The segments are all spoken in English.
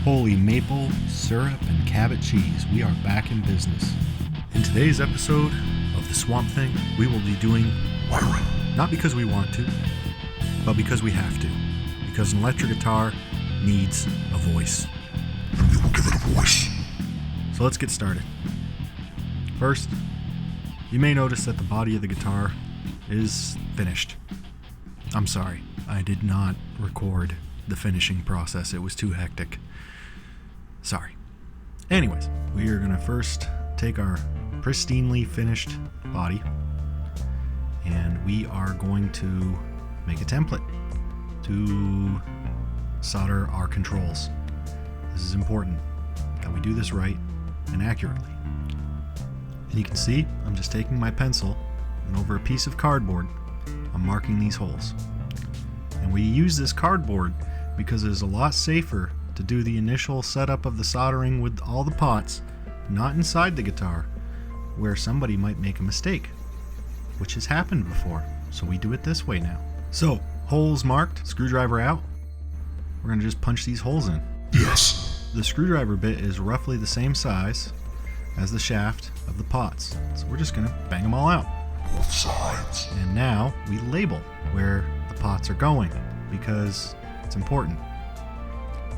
Holy maple, syrup, and Cabot cheese, we are back in business. In today's episode of The Swamp Thing, we will be doing wiring. Not because we want to, but because we have to. Because an electric guitar needs a voice. And we will give it a voice. So let's get started. First, you may notice that the body of the guitar is finished. I'm sorry, I did not record the finishing process. It was too hectic. Sorry. Anyways, we are going to first take our pristinely finished body and we are going to make a template to solder our controls. This is important that we do this right and accurately. And you can see I'm just taking my pencil and over a piece of cardboard I'm marking these holes. And we use this cardboard because it is a lot safer to do the initial setup of the soldering with all the pots, not inside the guitar, where somebody might make a mistake, which has happened before. So we do it this way now. So, holes marked, screwdriver out. We're going to just punch these holes in. Yes. The screwdriver bit is roughly the same size as the shaft of the pots. So we're just going to bang them all out. Both sides. And now we label where the pots are going because it's important.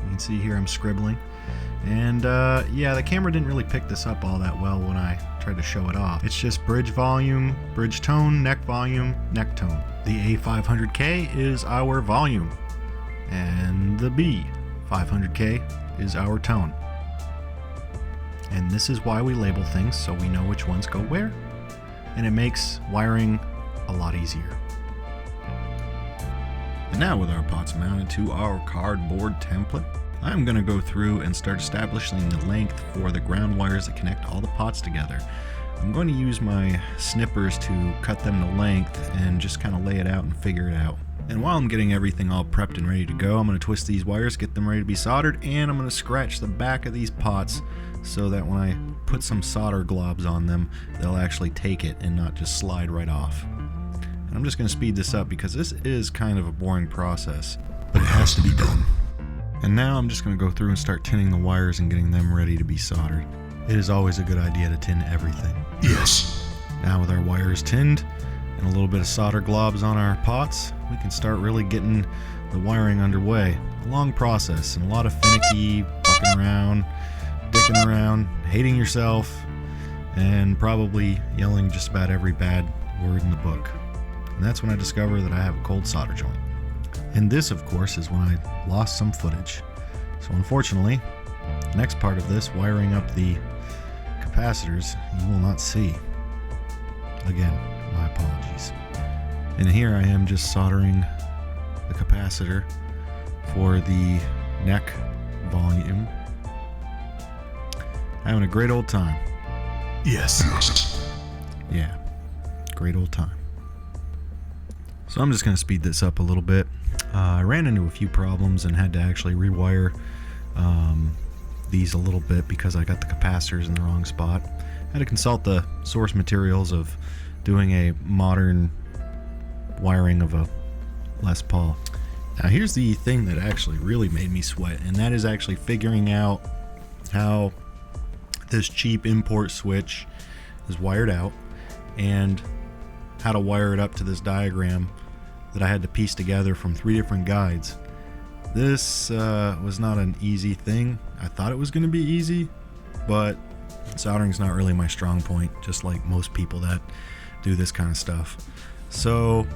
You can see here I'm scribbling. And yeah, the camera didn't really pick this up all that well when I tried to show it off. It's just bridge volume, bridge tone, neck volume, neck tone. The A500K is our volume. And the B500K is our tone. And this is why we label things, so we know which ones go where. And it makes wiring a lot easier. And now with our pots mounted to our cardboard template, I'm going to go through and start establishing the length for the ground wires that connect all the pots together. I'm going to use my snippers to cut them to length and just kind of lay it out and figure it out. And while I'm getting everything all prepped and ready to go, I'm going to twist these wires, get them ready to be soldered, and I'm going to scratch the back of these pots so that when I put some solder globs on them, they'll actually take it and not just slide right off. And I'm just going to speed this up because this is kind of a boring process. But it has to be done. And now I'm just going to go through and start tinning the wires and getting them ready to be soldered. It is always a good idea to tin everything. Yes. Now with our wires tinned and a little bit of solder globs on our pots, we can start really getting the wiring underway. A long process and a lot of finicky fucking around, dicking around, hating yourself, and probably yelling just about every bad word in the book. And that's when I discover that I have a cold solder joint. And this, of course, is when I lost some footage. So unfortunately, the next part of this, wiring up the capacitors, you will not see. Again, my apologies. And here I am just soldering the capacitor for the neck volume. Having a great old time. Yes. Yes. Yeah, great old time. So I'm just going to speed this up a little bit. I ran into a few problems and had to actually rewire these a little bit because I got the capacitors in the wrong spot. I had to consult the source materials of doing a modern wiring of a Les Paul. Now here's the thing that actually really made me sweat, and that is actually figuring out how this cheap import switch is wired out and how to wire it up to this diagram that I had to piece together from 3 different guides. This was not an easy thing. I thought it was going to be easy, but soldering's not really my strong point, just like most people that do this kind of stuff. So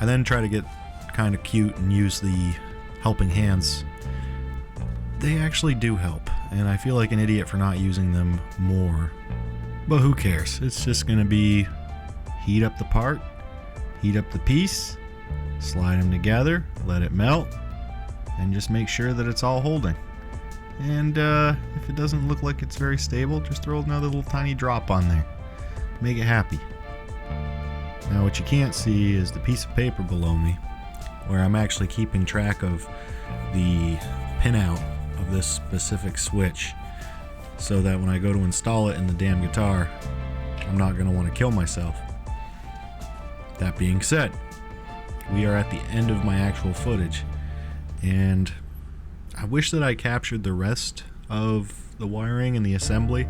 I then try to get kind of cute and use the helping hands. They actually do help, and I feel like an idiot for not using them more. But who cares? It's just going to be heat up the part, heat up the piece, slide them together, let it melt, and just make sure that it's all holding. And if it doesn't look like it's very stable, just throw another little tiny drop on there. Make it happy. Now what you can't see is the piece of paper below me, where I'm actually keeping track of the pinout of this specific switch, so that when I go to install it in the damn guitar, I'm not going to want to kill myself. That being said, we are at the end of my actual footage, and I wish that I captured the rest of the wiring and the assembly,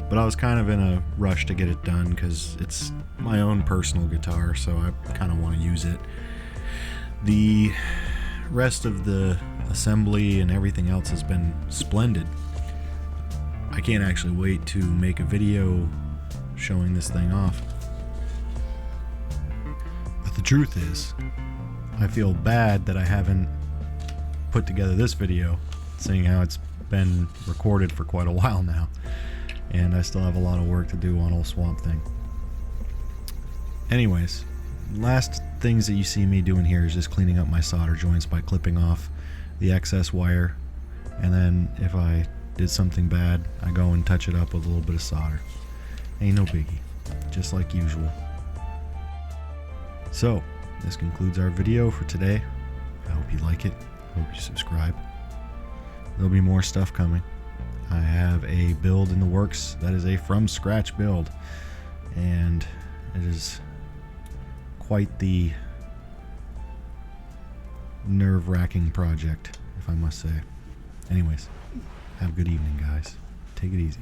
but I was kind of in a rush to get it done because it's my own personal guitar, so I kind of want to use it. The rest of the assembly and everything else has been splendid. I can't actually wait to make a video showing this thing off. But the truth is, I feel bad that I haven't put together this video, seeing how it's been recorded for quite a while now, and I still have a lot of work to do on old Swamp Thing. Anyways, last things that you see me doing here is just cleaning up my solder joints by clipping off the excess wire, and then if I did something bad, I go and touch it up with a little bit of solder. Ain't no biggie, just like usual. So this concludes our video for today. I hope you like it. Hope you subscribe. There'll be more stuff coming. I have a build in the works that is a from scratch build, and it is quite the nerve-wracking project, if I must say. Anyways, have a good evening, guys. Take it easy.